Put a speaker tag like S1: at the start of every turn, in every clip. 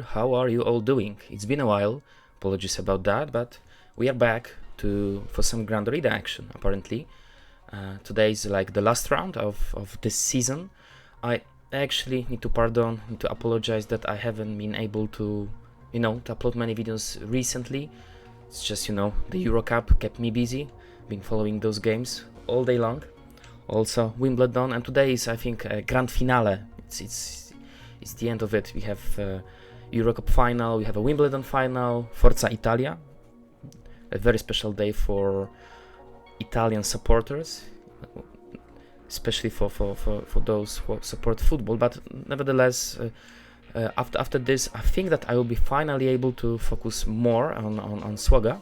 S1: How are you all doing? It's been a while, apologies about that, but we are back for some Grand Arena action, apparently. Today is like the last round of this season. I actually need to apologize that I haven't been able to, to upload many videos recently. It's just, the Euro Cup kept me busy, been following those games all day long. Also Wimbledon, and today is, I think, a grand finale. It's the end of it. We have Euro Cup final, we have a Wimbledon final, Forza Italia, a very special day for Italian supporters, especially for those who support football. But nevertheless, after this, I think that I will be finally able to focus more on Swaga.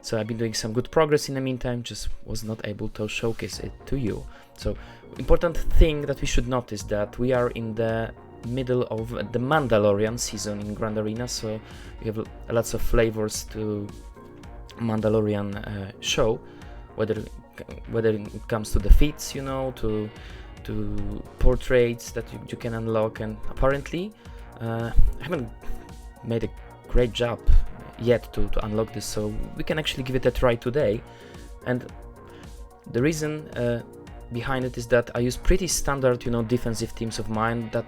S1: So I've been doing some good progress in the meantime, just was not able to showcase it to you. So important thing that we should notice that we are in the middle of the Mandalorian season in Grand Arena, so we have lots of flavors to Mandalorian show, whether it comes to defeats, to portraits that you can unlock, and apparently I haven't made a great job yet to unlock this, so we can actually give it a try today. And the reason behind it is that I use pretty standard defensive teams of mine that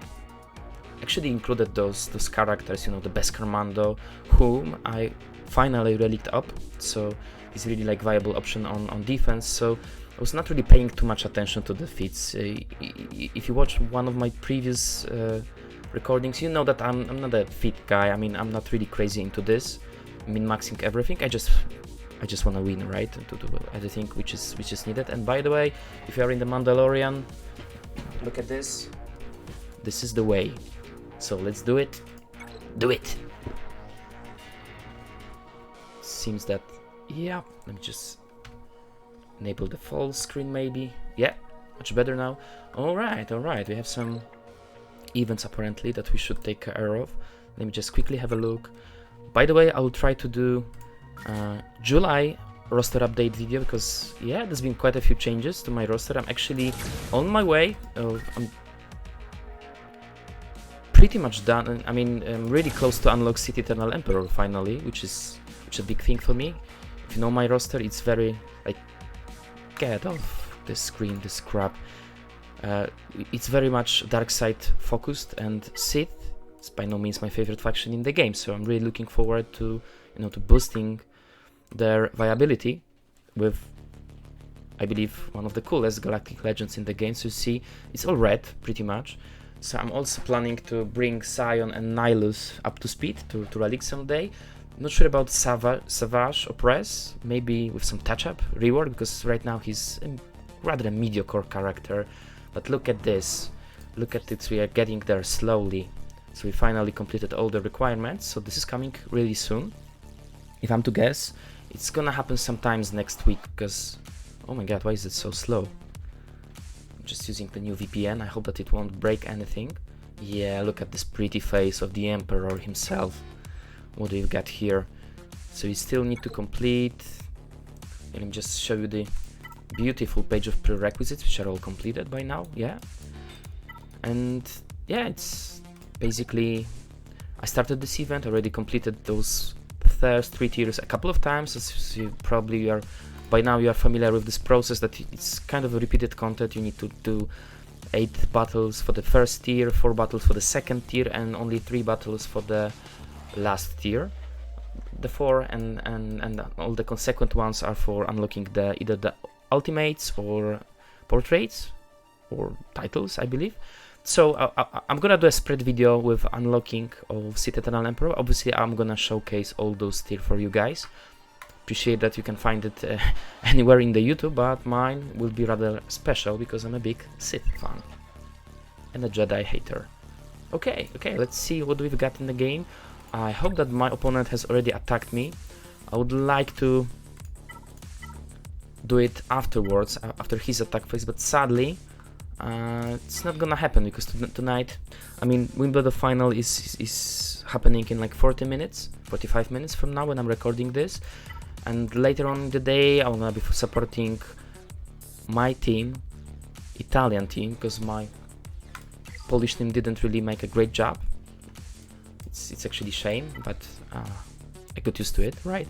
S1: actually included those characters, the best Commando, whom I finally relicked up, so it's really like viable option on defense. So I was not really paying too much attention to the feats. If you watch one of my previous recordings, you know that I'm not a feat guy. I mean, I'm not really crazy into this, min-maxing everything. I just want to win, right? To do everything which is needed. And by the way, if you are in the Mandalorian, look at this. This is the way. So let's do it. Do it. Seems that, yeah, let me just enable the full screen maybe. Yeah, much better now. All right, we have some events apparently that we should take care of. Let me just quickly have a look. By the way, I will try to do July roster update video because, yeah, there's been quite a few changes to my roster. I'm actually on my way. I'm pretty much done. I mean, I'm really close to unlock City Eternal Emperor finally, which is a big thing for me. If you know my roster, it's very like, get off the screen, this crap. It's very much dark side focused, and Sith is by no means my favorite faction in the game. So I'm really looking forward to to boosting their viability with, I believe, one of the coolest Galactic Legends in the game. So you see, it's all red pretty much. So I'm also planning to bring Sion and Nihilus up to speed to Relic someday. Not sure about Savage or Press, maybe with some touch-up, rework, because right now he's rather a mediocre character. But look at this. Look at it, we are getting there slowly. So we finally completed all the requirements, so this is coming really soon. If I'm to guess, it's gonna happen sometimes next week, because, oh my god, why is it so slow? Just using the new VPN, I hope that it won't break anything. Yeah, look at this pretty face of the Emperor himself. What do you got here? So you still need to complete, let me just show you the beautiful page of prerequisites, which are all completed by now, yeah. And yeah, it's basically, I started this event, already completed those first 3 tiers a couple of times, as you probably are. By now you are familiar with this process, that it's kind of a repeated content. You need to do 8 battles for the first tier, 4 battles for the second tier, and only 3 battles for the last tier. The 4 and all the consequent ones are for unlocking either the ultimates or portraits or titles, I believe. So I'm gonna do a spread video with unlocking of City Eternal Emperor. Obviously I'm gonna showcase all those tiers for you guys. Appreciate that you can find it anywhere in the YouTube, but mine will be rather special because I'm a big Sith fan and a Jedi hater. Okay, let's see what we've got in the game. I hope that my opponent has already attacked me. I would like to do it afterwards, after his attack phase, but sadly it's not gonna happen because tonight, I mean, Wimbledon final is happening in like 40 minutes, 45 minutes from now when I'm recording this. And later on in the day, I'm gonna be supporting my team, Italian team, because my Polish team didn't really make a great job. It's actually shame, but I got used to it, right?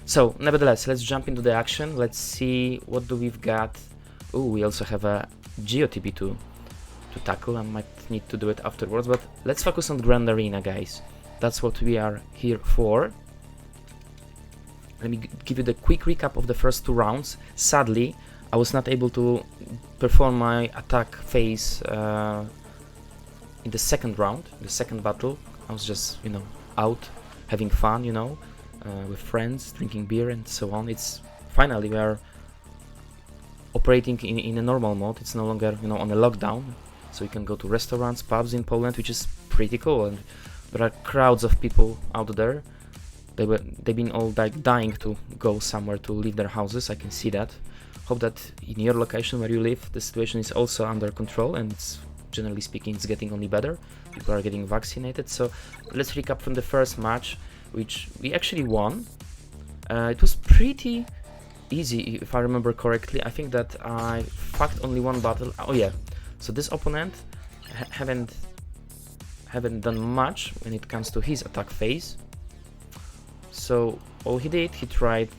S1: So nevertheless, let's jump into the action. Let's see what do we've got. Oh, we also have a GOTB to tackle. I might need to do it afterwards, but let's focus on Grand Arena, guys. That's what we are here for. Let me give you the quick recap of the first 2 rounds. Sadly, I was not able to perform my attack phase in the second round, the second battle. I was just, you know, out having fun, you know, with friends, drinking beer and so on. It's finally we are operating in a normal mode. It's no longer, you know, on a lockdown, so you can go to restaurants, pubs in Poland, which is pretty cool, and there are crowds of people out there. They've been all like dying to go somewhere, to leave their houses. I can see that. Hope that in your location where you live, the situation is also under control, and it's, generally speaking, it's getting only better. People are getting vaccinated. So let's recap from the first match, which we actually won. It was pretty easy, if I remember correctly. I think that I fucked only one battle. Oh yeah, so this opponent haven't done much when it comes to his attack phase. So all he did, he tried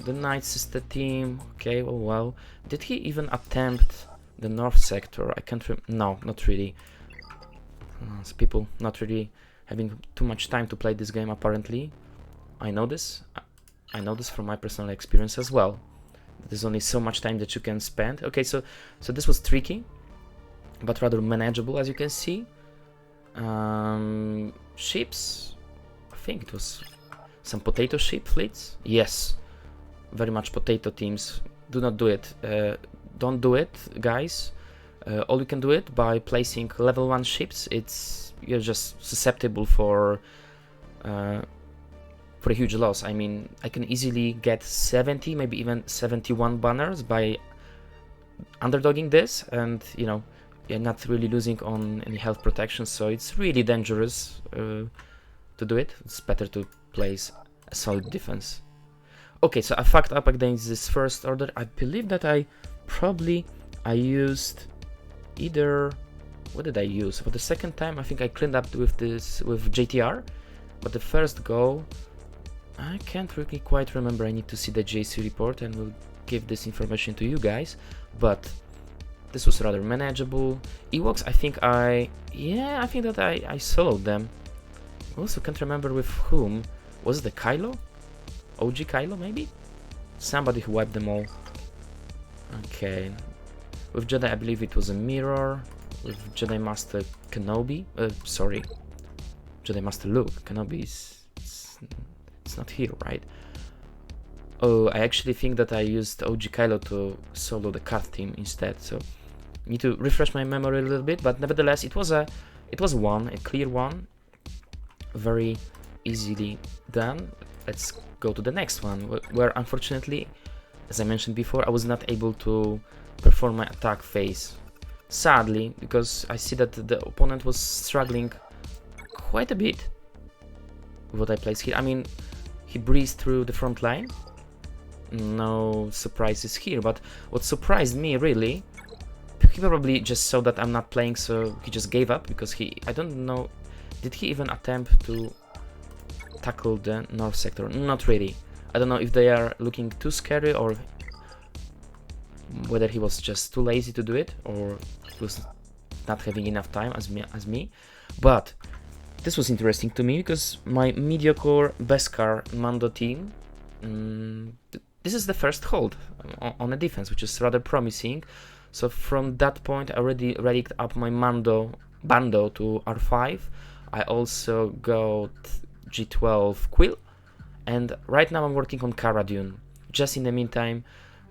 S1: the Night Sister team. Okay, oh well. Did he even attempt the North sector? I can't no, not really. So people not really having too much time to play this game, apparently. I know this. I know this from my personal experience as well. There's only so much time that you can spend. Okay, so this was tricky, but rather manageable, as you can see. Ships, I think it was some potato ship fleets. Yes, very much potato teams. Do not do it. Don't do it, guys. All you can do it by placing level 1 ships. You're just susceptible for a huge loss. I mean, I can easily get 70, maybe even 71 banners by underdogging this, and you know, you're not really losing on any health protection, so it's really dangerous to do it. It's better to place a solid defense. Okay, so I fucked up against this first order. I believe that I used either, what did I use? For the second time, I think I cleaned up with JTR, but the first go, I can't really quite remember. I need to see the JC report and we'll give this information to you guys, but this was rather manageable. Ewoks, I think I soloed them. I also can't remember with whom. Was it the Kylo? OG Kylo, maybe? Somebody who wiped them all. Okay. With Jedi, I believe it was a Mirror. With Jedi Master Kenobi. Sorry. Jedi Master Luke. Kenobi is... It's not here, right? Oh, I actually think that I used OG Kylo to solo the Kath team instead, so... Need to refresh my memory a little bit, but nevertheless, it was a clear one. Very easily done. Let's go to the next one, where unfortunately, as I mentioned before, I was not able to perform my attack phase. Sadly, because I see that the opponent was struggling quite a bit with what I placed here. I mean, he breezed through the front line. No surprises here, but what surprised me really, he probably just saw that I'm not playing, so he just gave up, because I don't know, did he even attempt to tackle the North sector? Not really. I don't know if they are looking too scary, or whether he was just too lazy to do it, or he was not having enough time as me. But this was interesting to me, because my mediocre Beskar Mando team, this is the first hold on a defense, which is rather promising. So from that point, I already relicked up my Bando to R5. I also got G12 Quill, and right now I'm working on Cara Dune. Just in the meantime,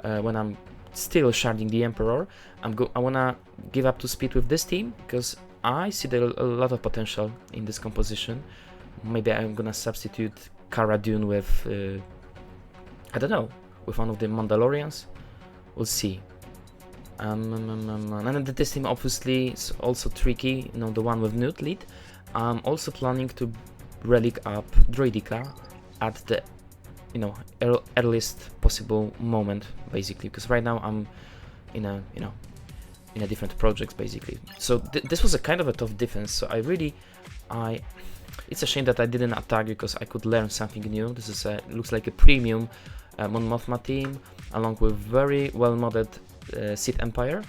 S1: when I'm still sharding the Emperor, I wanna give up to speed with this team, because I see a lot of potential in this composition. Maybe I'm gonna substitute Cara Dune with, I don't know, with one of the Mandalorians. We'll see. And this team obviously is also tricky, you know, the one with Nute lead. I'm also planning to relic up Droidica at the, you know, earliest possible moment, basically, because right now I'm in a, you know, in a different project, basically. So this was a kind of a tough defense, so I really It's a shame that I didn't attack because I could learn something new. This is looks like a premium Mon Mothma team, along with very well modded Sith Empire.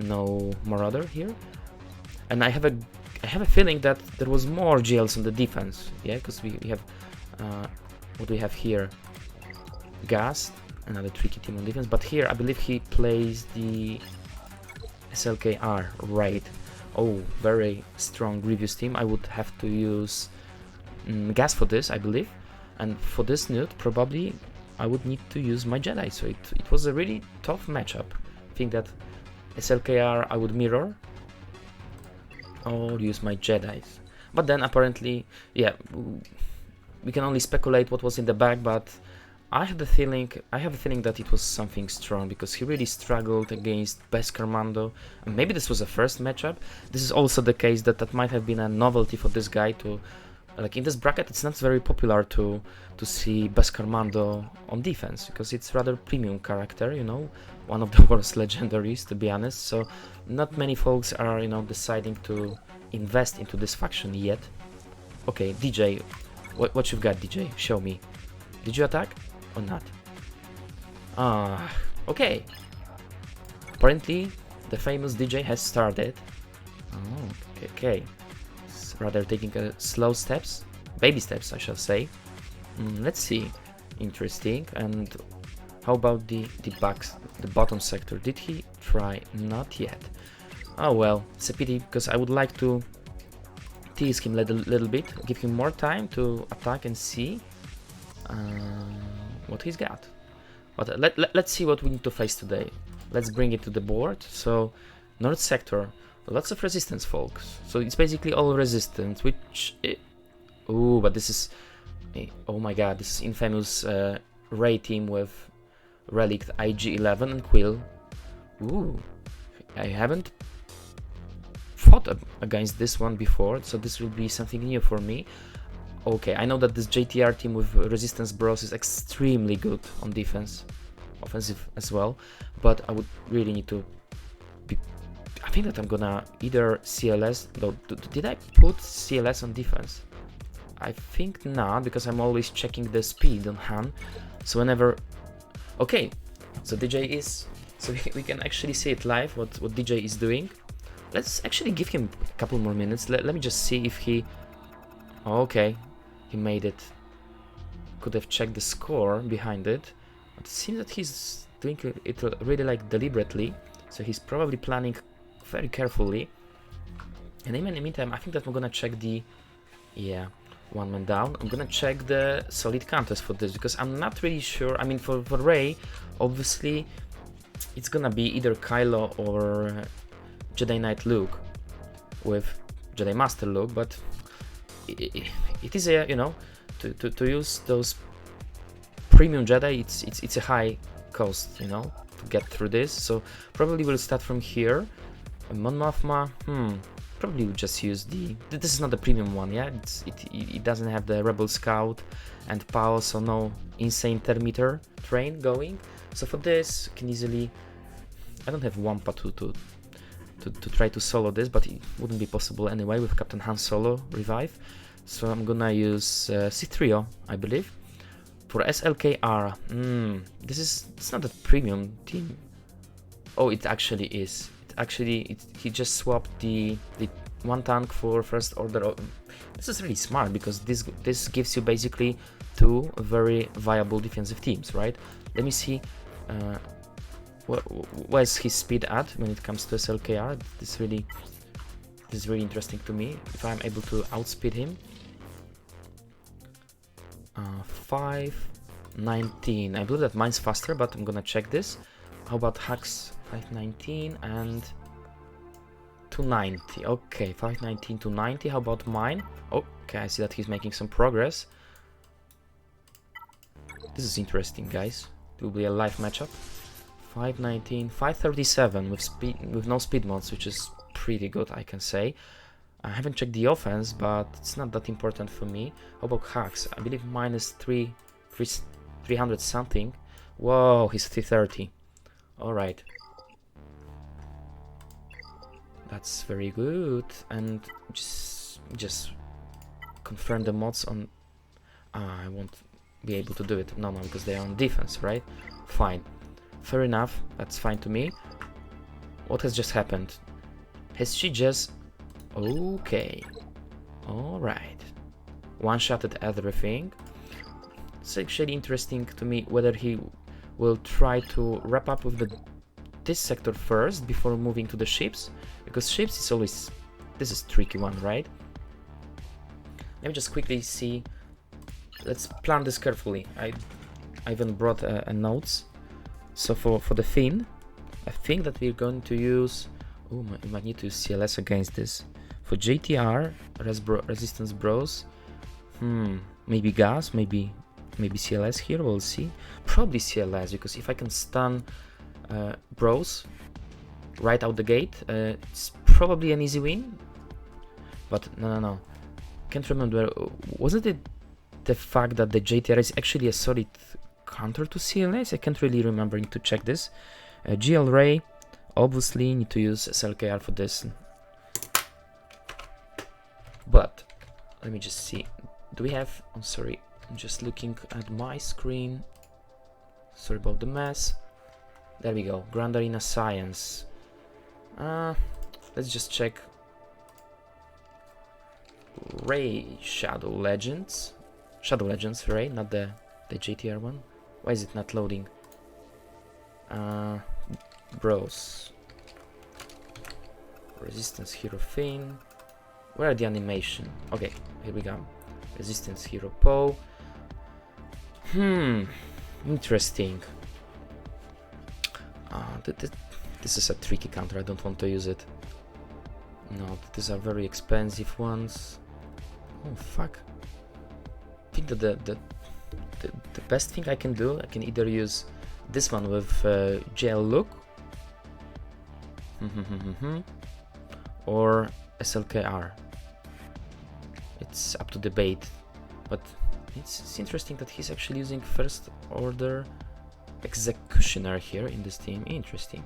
S1: No Marauder here, and I have a feeling that there was more GLs on the defense. Yeah, because we have what do we have here? Gas, another tricky team on defense. But here I believe he plays the SLKR, right? Oh, very strong Grievous team. I would have to use gas for this, I believe. And for this Nute, probably I would need to use my Jedi. So it was a really tough matchup. I think that SLKR I would mirror or use my Jedis. But then apparently, yeah, we can only speculate what was in the bag, but I have a feeling that it was something strong because he really struggled against Beskar Mando, and maybe this was a first matchup. This is also the case that might have been a novelty for this guy to, like in this bracket, it's not very popular to see Beskar Mando on defense because it's rather premium character, you know, one of the worst legendaries to be honest. So not many folks are, you know, deciding to invest into this faction yet. Okay, DJ, what you've got, DJ? Show me. Did you attack? Or not? Okay. Apparently, the famous DJ has started. Oh, okay. Rather taking slow steps, baby steps, I shall say. Let's see. Interesting. And how about the bottom sector? Did he try? Not yet. Oh well, it's a pity because I would like to tease him a little bit, give him more time to attack and see what he's got. But let's see what we need to face today. Let's bring it to the board. So north sector, lots of resistance, folks. So it's basically all resistance, which ooh, but this is oh my god, this is infamous Ray team with relict IG-11 and Quill. Ooh, I haven't fought against this one before, so this will be something new for me. Okay, I know that this JTR team with Resistance Bros is extremely good on defense, offensive as well, but I would really need to be... I think that I'm gonna either CLS... No, did I put CLS on defense? I think not, because I'm always checking the speed on Han, so whenever... Okay, so DJ is... So we can actually see it live, what DJ is doing. Let's actually give him a couple more minutes. Let me just see if he... Okay, he made it. Could have checked the score behind it, but it seems that he's doing it really like deliberately, so he's probably planning very carefully. And in the meantime, I think that I'm gonna check the... Yeah, one man down. I'm gonna check the solid contest for this, because I'm not really sure. I mean, for Rey, obviously, it's gonna be either Kylo or Jedi Knight Luke with Jedi Master Luke, but it is a, you know, to use those premium Jedi, it's a high cost, you know, to get through this. So probably we'll start from here. Mon Mothma, probably we'll just use the... This is not the premium one, yeah? It doesn't have the Rebel Scout and PAL, so no insane thermometer train going. So for this, can easily... I don't have Wampa to try to solo this, but it wouldn't be possible anyway with Captain Han Solo revive. So I'm gonna use C3O, I believe. For SLKR, it's not a premium team. Oh, it actually is. He just swapped the one tank for First Order. This is really smart, because this gives you basically two very viable defensive teams, right? Let me see. Where's his speed at when it comes to SLKR? This is really interesting to me. If I'm able to outspeed him. 519. I believe that mine's faster, but I'm gonna check this. How about Hacks? 519 and 290. Okay, 519 to 90. How about mine? Okay, I see that he's making some progress. This is interesting, guys. It will be a live matchup. 519, 537 with no speed mods, which is pretty good, I can say. I haven't checked the offense, but it's not that important for me. How about hacks? I believe minus 300 something. Whoa, he's 330. Alright. That's very good. And just just confirm the mods on... I won't be able to do it. No, because they are on defense, right? Fine. Fair enough. That's fine to me. What has just happened? Has she just... Okay. Alright. One-shotted everything. It's actually interesting to me whether he will try to wrap up with this sector first before moving to the ships. Because ships is always... This is tricky one, right? Let me just quickly see. Let's plan this carefully. I even brought a notes. So for the Finn, I think that we're going to use... Oh, we might need to use CLS against this. For JTR Resistance Bros, maybe gas, maybe CLS here. We'll see. Probably CLS, because if I can stun Bros right out the gate, it's probably an easy win. But no. Can't remember. Wasn't it the fact that the JTR is actually a solid counter to CLS? I can't really remember. Need to check this. GL Ray, obviously need to use SLKR for this. But let me just see. Do we have... I'm sorry. I'm just looking at my screen. Sorry about the mess. There we go. Grand Arena Science. Let's just check. Ray Shadow Legends. Shadow Legends Ray, not the JTR one. Why is it not loading? Bros. Resistance Hero Finn. Where are the animation? Okay, here we go. Resistance Hero Poe. Interesting. This is a tricky counter. I don't want to use it. No, these are very expensive ones. Oh fuck. I think that the best thing I can do, I can either use this one with GL Luke or SLKR. It's up to debate, but it's interesting that he's actually using First Order Executioner here in this team. Interesting.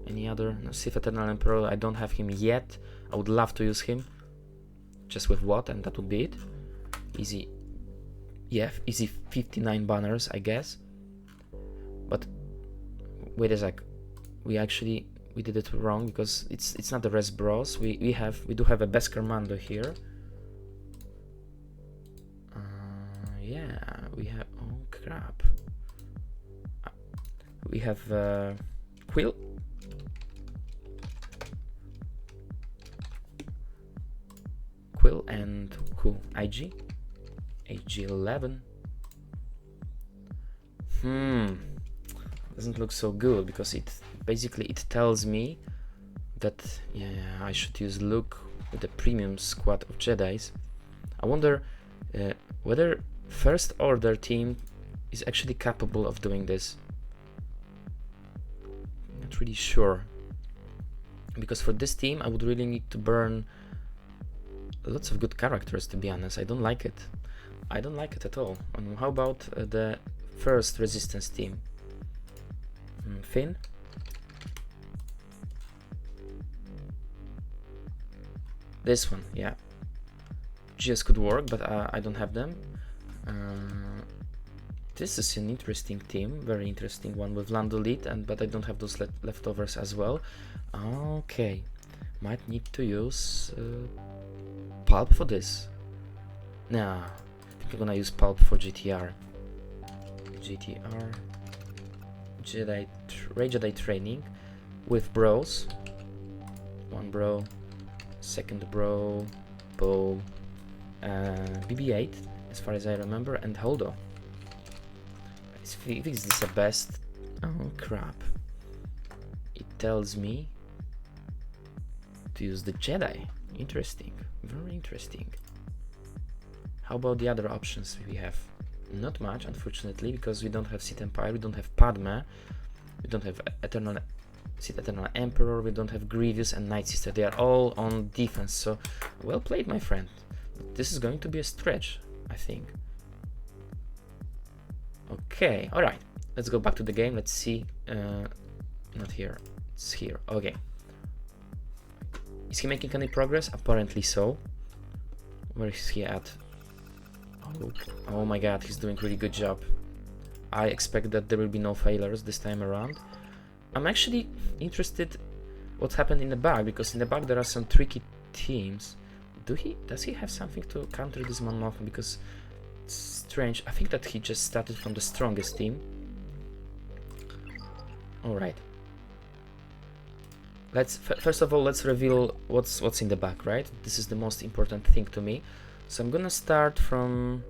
S1: Any other? No, Sith Eternal Emperor, I don't have him yet. I would love to use him. Just with what, and that would be it. Easy. Yeah, easy 59 banners, I guess. But wait a sec. We did it wrong, because it's not the Res Bros. We do have a Beskar Mando here. Yeah, we have... Oh crap. We have Quill. Quill and who? IG? AG11. Doesn't look so good, because it tells me that I should use Luke with the premium squad of Jedis. I wonder whether First Order team is actually capable of doing this. Not really sure, because for this team I would really need to burn lots of good characters, to be honest. I don't like it. I don't like it at all. And how about the first Resistance team? Finn? This one, yeah. Geos could work, but I don't have them. This is an interesting team, very interesting one with Lando lead, but I don't have those leftovers as well. Okay, might need to use Pulp for this. Nah, I think I'm gonna use Pulp for GTR. GTR Jedi Training with bros. One bro, second bro, Poe, BB-8 as far as I remember, and Holdo. Is this the best? Oh crap. It tells me to use the Jedi. Interesting, very interesting. How about the other options we have? Not much, unfortunately, because we don't have Sith Empire, we don't have Padme, we don't have Sith Eternal Emperor, we don't have Grievous and Night Sister. They are all on defense, so well played, my friend. This is going to be a stretch, I think. Okay, alright, let's go back to the game. Let's see. Not here, it's here. Okay. Is he making any progress? Apparently so. Where is he at? Oh my god, he's doing really good job. I expect that there will be no failures this time around. I'm actually interested what happened in the back, because in the back there are some tricky teams. Does he have something to counter this Mon Mothma? Because it's strange. I think that he just started from the strongest team. Alright. First of all, let's reveal what's in the back, right? This is the most important thing to me. So I'm gonna start from,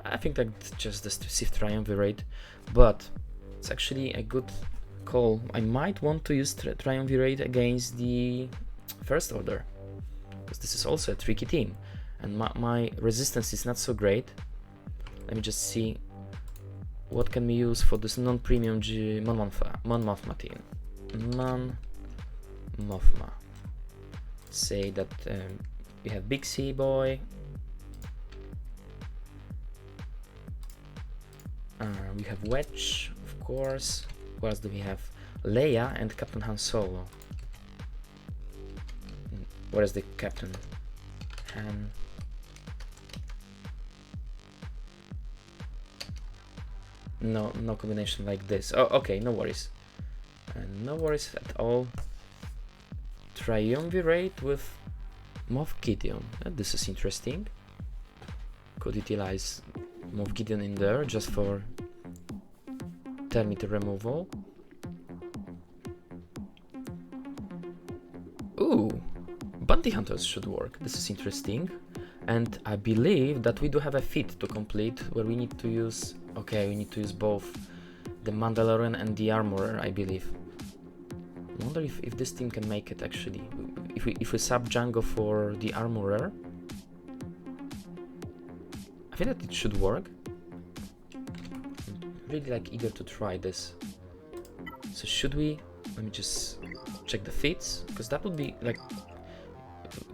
S1: I think that just the Sith Triumvirate, but it's actually a good call. I might want to use Triumvirate against the First Order, because this is also a tricky team, and my resistance is not so great. Let me just see what can we use for this non-premium Mon Mothma team. Mon Mothma. Say that we have Big C Boy. We have Wedge, of course. Who else do we have? Leia and Captain Han Solo. Where is the Captain? Han. No combination like this. Oh, okay, no worries. No worries at all. Triumvirate with Moff Gideon. This is interesting. Could utilize Moff Gideon in there just for termite removal. Ooh, bounty hunters should work. This is interesting. And I believe that we do have a feat to complete where we need to use... Okay, we need to use both the Mandalorian and the Armorer, I believe. I wonder if this team can make it, actually. If we sub Django for the Armorer, I think that it should work. I'm really eager to try this. So should we... Let me just check the feats, because that would be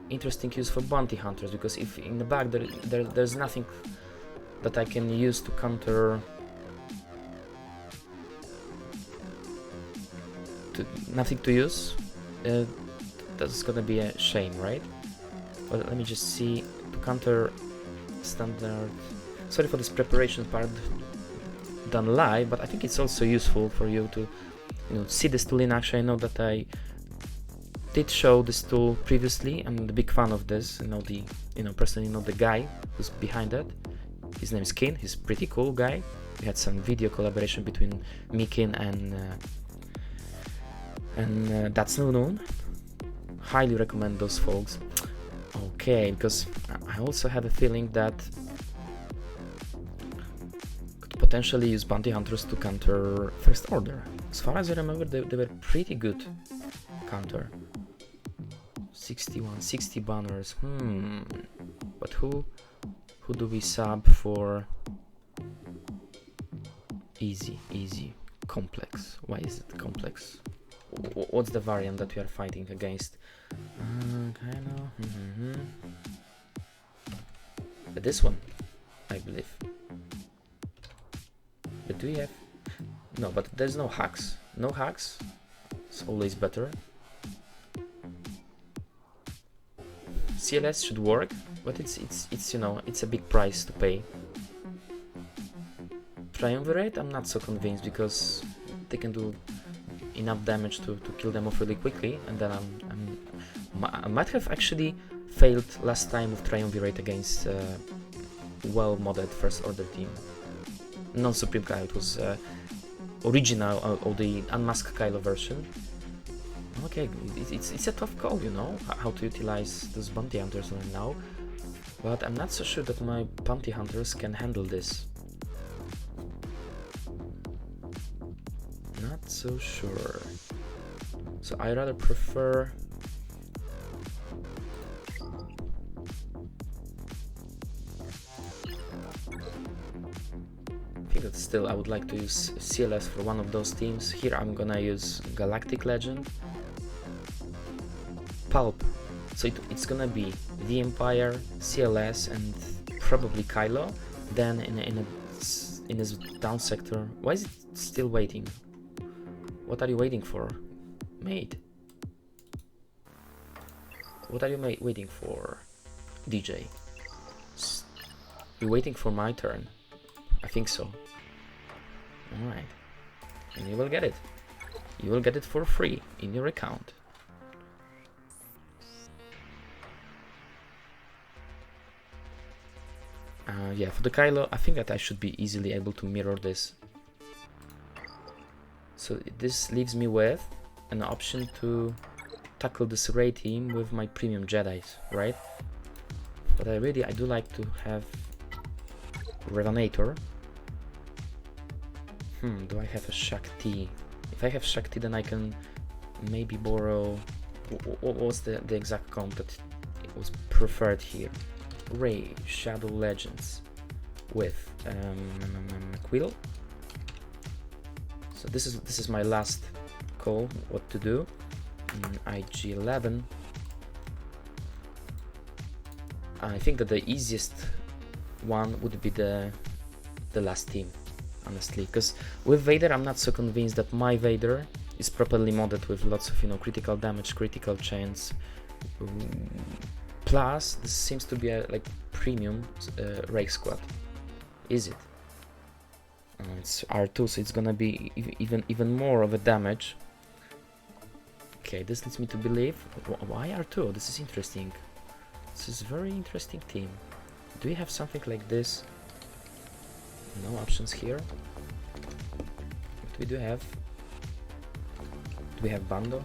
S1: interesting use for bounty hunters, because if in the back there's nothing that I can use to counter... Nothing to use, that's gonna be a shame, right? But let me just see, to counter standard... Sorry for this preparation part done live, but I think it's also useful for you to see this tool in action. I know that I did show this tool previously. I'm a big fan of this. Personally know the guy who's behind it. His name is Kin. He's a pretty cool guy. We had some video collaboration between me, Kin, and That's No Known. Highly recommend those folks. Okay, because I also have a feeling that could potentially use bounty hunters to counter First Order. As far as I remember, they were pretty good counter. 60 banners. But who do we sub for? Easy, complex. Why is it complex? What's the variant that we are fighting against? This one, I believe. But do we have... No, but there's no hacks. No hacks. It's always better. CLS should work, but it's a big price to pay. Triumvirate, I'm not so convinced, because they can do enough damage to kill them off really quickly, and then I might have actually failed last time with Triumvirate against well-modded First Order team. Non-Supreme Kylo, it was original or the unmasked Kylo version. Okay, it's a tough call, how to utilize those bounty hunters right now, but I'm not so sure that my bounty hunters can handle this. Not so sure. So I rather prefer... I think that still I would like to use CLS for one of those teams. Here I'm gonna use Galactic Legend. Pulp. So it's gonna be the Empire, CLS, and probably Kylo. Then in his down sector. Why is it still waiting? What are you waiting for, mate? What are you waiting for, DJ? You're waiting for my turn. I think so. Alright. And you will get it. You will get it for free in your account. Yeah, for the Kylo, I think that I should be easily able to mirror this. So this leaves me with an option to tackle this Rey team with my premium Jedis, right? But I do like to have Revenator. Do I have a Shakti? If I have Shakti, then I can maybe borrow... What was the exact comp that was preferred here? Rey, Shadow Legends with Quill. So this is my last call, what to do. IG-11. I think that the easiest one would be the last team, honestly, because with Vader I'm not so convinced that my Vader is properly modded with lots of, you know, critical damage, critical chance. Plus this seems to be a like premium Rey squad. Is it? It's R2, so it's gonna be even more of a damage. Okay, this leads me to believe... Why R2? This is interesting. This is a very interesting team. Do you have something like this? No options here. What we do have? Do we have Bando?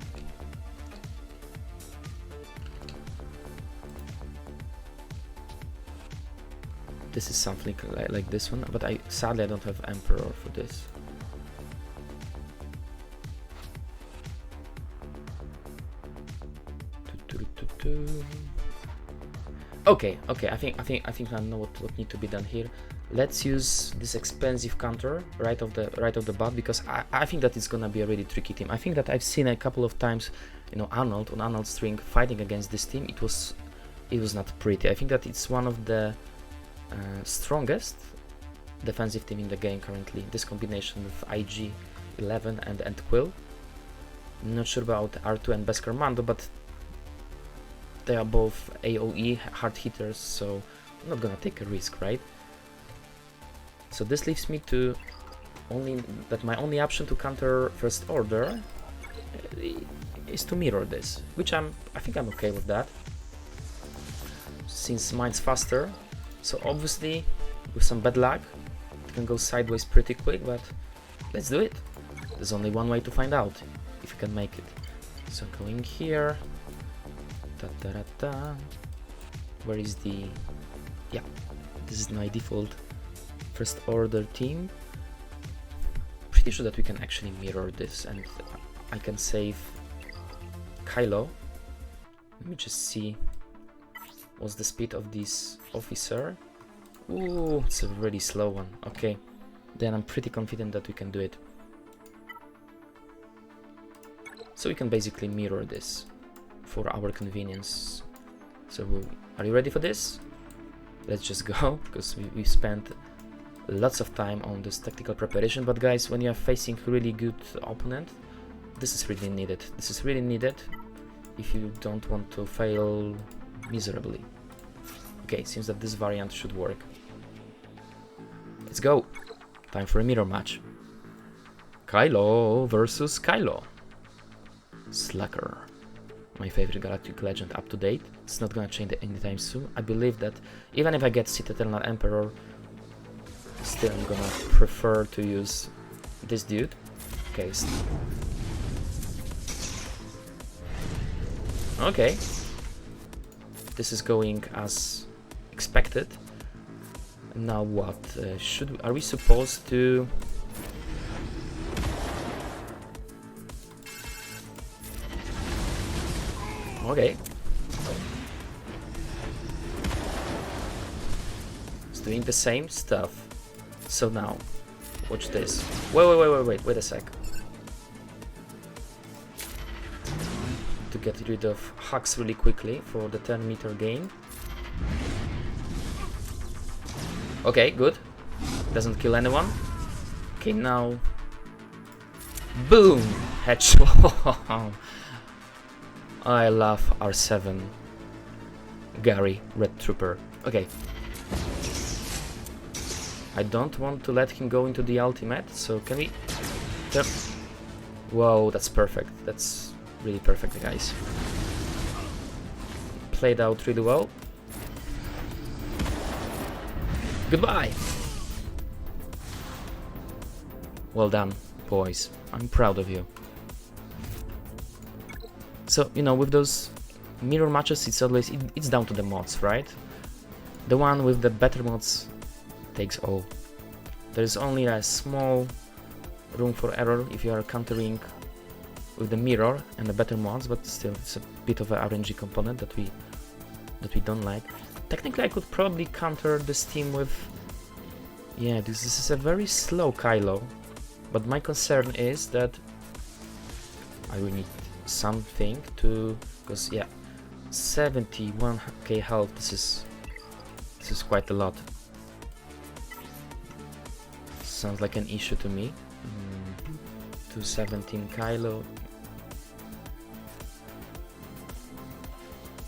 S1: This is something like this one, but sadly I don't have Emperor for this. Okay, I think I know what need to be done here. Let's use this expensive counter right of the bat, because I think that it's gonna be a really tricky team. I think that I've seen a couple of times, you know, Arnold on Arnold's string fighting against this team. It was not pretty. I think that it's one of the strongest defensive team in the game currently. This combination with IG-11 and Quill. Not sure about R2 and Beskar Mando, but they are both AoE hard hitters, so I'm not gonna take a risk, right? So this leaves me to my only option to counter First Order is to mirror this, which I think I'm okay with that, since mine's faster. So obviously, with some bad luck, it can go sideways pretty quick, but let's do it. There's only one way to find out if you can make it. So going here. Where is the... Yeah, this is my default First Order team. Pretty sure that we can actually mirror this, and I can save Kylo. Let me just see what's the speed of this officer. Ooh, it's a really slow one. Okay, then I'm pretty confident that we can do it. So we can basically mirror this for our convenience. So are you ready for this? Let's just go, because we spent lots of time on this tactical preparation. But guys, when you are facing a really good opponent, this is really needed. This is really needed if you don't want to fail miserably. Okay, seems that this variant should work. Let's go. Time for a mirror match. Kylo versus Kylo. Slacker. My favorite galactic legend up to date. It's not gonna change anytime soon. I believe that even if I get Sith Eternal Emperor, still I'm gonna prefer to use this dude. Okay. Okay. This is going as expected. Now what? Are we supposed to... Okay. It's doing the same stuff. So now, watch this. Wait a sec. To get rid of Hux really quickly for the 10-meter gain. Okay, good. Doesn't kill anyone. Okay, now... Boom! Headshot! I love R7 Gary, Red Trooper. Okay. I don't want to let him go into the ultimate, so can we... Whoa, that's perfect. That's really perfect, guys. Played out really well. Goodbye! Well done, boys. I'm proud of you. So, you know, with those mirror matches, it's always... it's down to the mods, right? The one with the better mods takes all. There's only a small room for error if you are countering with the mirror and the better mods, but still it's a bit of a RNG component that we don't like. Technically I could probably counter this team with... yeah, this is a very slow Kylo, but my concern is that I will need something to... because yeah, 71k health, this is quite a lot. Sounds like an issue to me. 217 Kylo.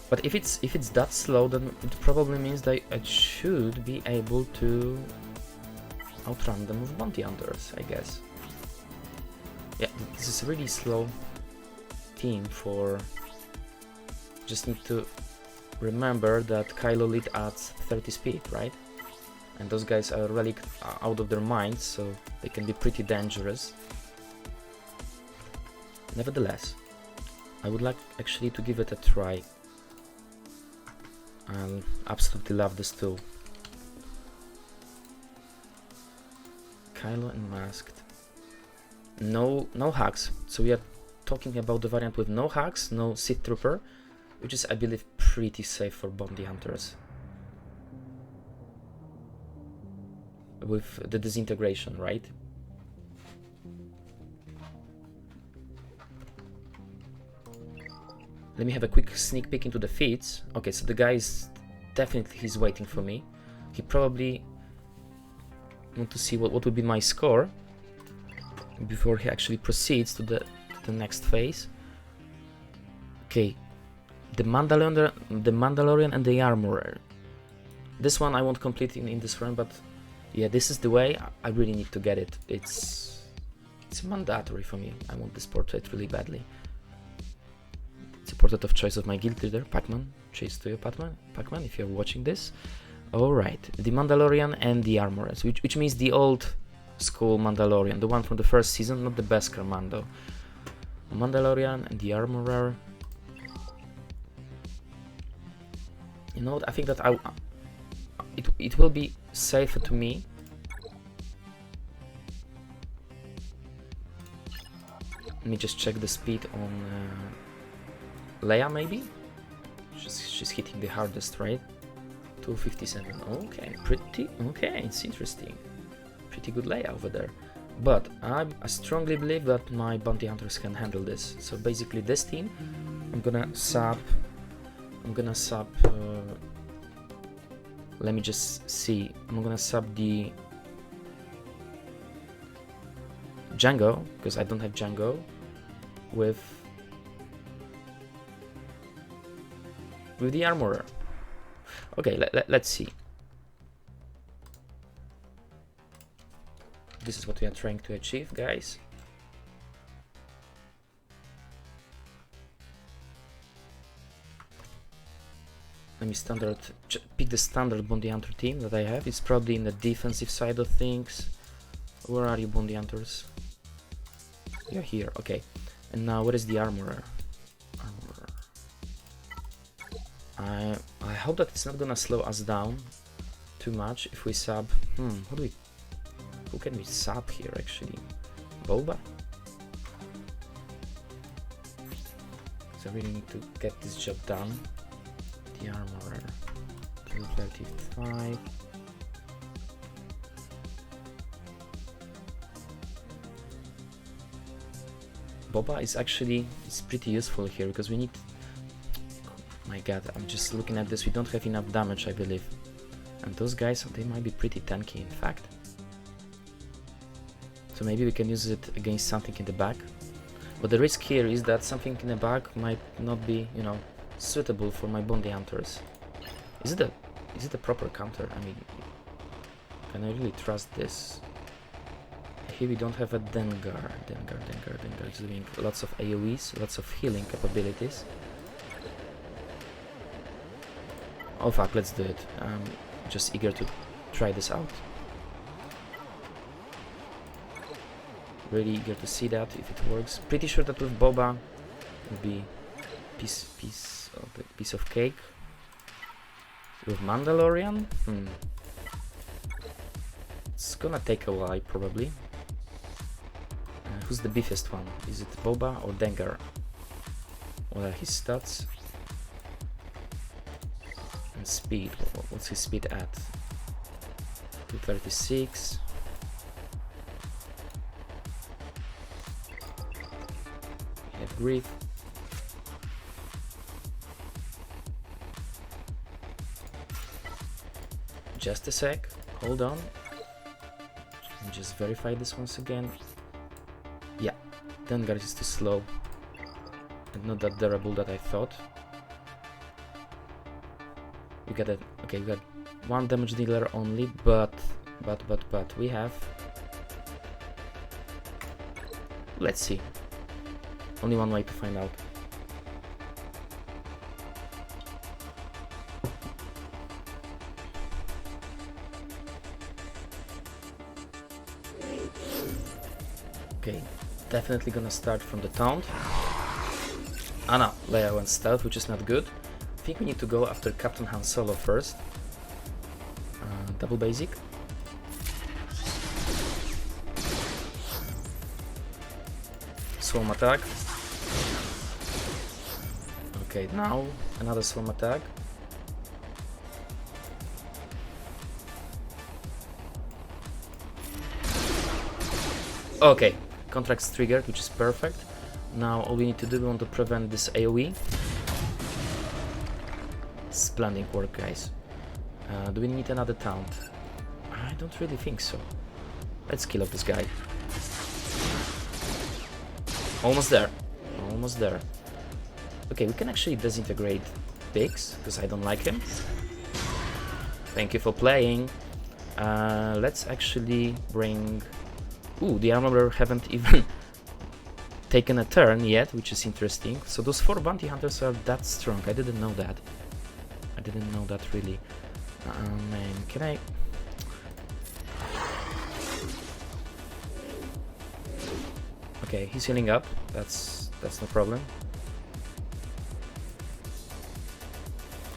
S1: But if it's that slow, then it probably means that I should be able to outrun them with bounty hunters, I guess. Yeah, this is a really slow team for... just need to remember that Kylo lead adds 30 speed, right? And those guys are really out of their minds, so they can be pretty dangerous. Nevertheless, I would like actually to give it a try. I absolutely love this tool. Kylo and Masked. No hacks. So we are talking about the variant with no hacks, no Sith Trooper, which is, I believe, pretty safe for bounty hunters. With the disintegration, right? Let me have a quick sneak peek into the feeds. Okay, so the guy is definitely, he's waiting for me. He probably want to see what would be my score before he actually proceeds to the next phase. Okay, the Mandalorian and the Armorer. This one I won't complete in this run, but yeah, this is the way. I really need to get it. It's mandatory for me. I want this portrait really badly. It's a portrait of choice of my guild leader, Pac-Man. Cheers to you, Pac-Man, if you're watching this. Alright, the Mandalorian and the Armorers, which means the old school Mandalorian, the one from the first season, not the Beskar Mando. Mandalorian and the Armorer. You know what, I think that it will be safer to me. Let me just check the speed on Leia, maybe? She's hitting the hardest, right? 257. Okay, it's interesting. Pretty good Leia over there. But I strongly believe that my bounty hunters can handle this. So basically this team, I'm gonna sub... let me just see. I'm gonna sub the Django, because I don't have Django, with the Armorer. Okay, let's see. This is what we are trying to achieve, guys. Let me pick the standard bounty hunter team that I have. It's probably in the defensive side of things. Where are you, bounty hunters? You're here, okay. And now, what is the Armorer? I hope that it's not gonna slow us down too much if we sub. Who can we sub here actually? Boba? So I really need to get this job done. The Armorer 235. Boba is actually pretty useful here because we need. My god, I'm just looking at this, we don't have enough damage, I believe. And those guys, they might be pretty tanky, in fact. So maybe we can use it against something in the back. But the risk here is that something in the back might not be, you know, suitable for my bounty hunters. Is it a proper counter? I mean, can I really trust this? Here we don't have a Dengar. Dengar is doing lots of AoEs, lots of healing capabilities. Oh fuck, let's do it. I'm just eager to try this out. Really eager to see that, if it works. Pretty sure that with Boba would be piece of cake. With Mandalorian? It's gonna take a while, probably. Who's the beefiest one? Is it Boba or Dengar? What are his stats? And speed. What's his speed at? 236. Head grip. Just a sec. Hold on. And just verify this once again. Yeah, Dengar is too slow and not that durable that I thought. We got we got one damage dealer only, but we have. Let's see. Only one way to find out. Okay, definitely gonna start from the taunt. Ah no, Leia went stealth, which is not good. I think we need to go after Captain Han Solo first. Double basic. Swarm attack. Okay, now another swarm attack. Okay. Contract's triggered, which is perfect. Now all we need to do, we want to prevent this AoE. Splendid work, guys. Do we need another taunt? I don't really think so. Let's kill off this guy. Almost there. Almost there. Okay, we can actually disintegrate Biggs, because I don't like him. Thank you for playing. Let's actually bring... Ooh, the armorer haven't even taken a turn yet, which is interesting. So those 4 bounty hunters are that strong. I didn't know that. I didn't know that really. Man, can I... Okay, he's healing up. That's no problem.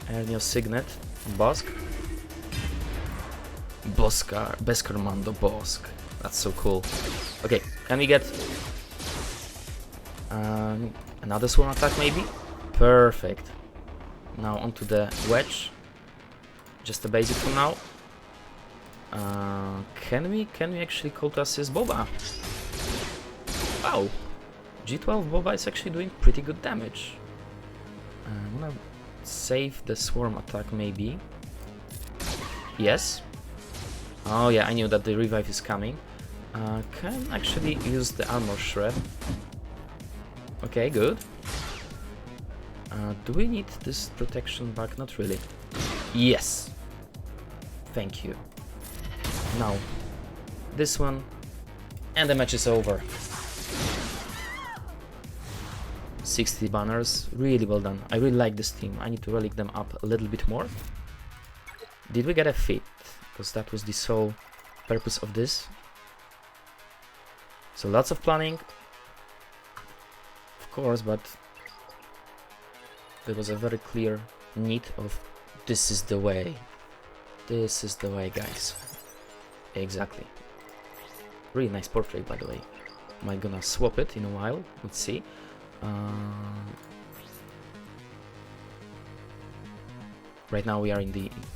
S1: Ernio Signet, Bosk. Beskar Mando Bosk. That's so cool. Okay, can we get another swarm attack maybe? Perfect. Now onto the wedge. Just a basic for now. Can we actually call to assist Boba? Wow, G12 Boba is actually doing pretty good damage. I'm gonna save the swarm attack maybe. Yes. Oh yeah, I knew that the revive is coming. Can actually use the armor shred. Okay, good. Do we need this protection back? Not really. Yes. Thank you. Now, this one, and the match is over. 60 banners, really well done. I really like this team. I need to relic them up a little bit more. Did we get a fit? Because that was the sole purpose of this. So lots of planning, of course, but there was a very clear need of this is the way. This is the way, guys. Exactly. Really nice portrait, by the way. Am I gonna swap it in a while? Let's see. Right now we are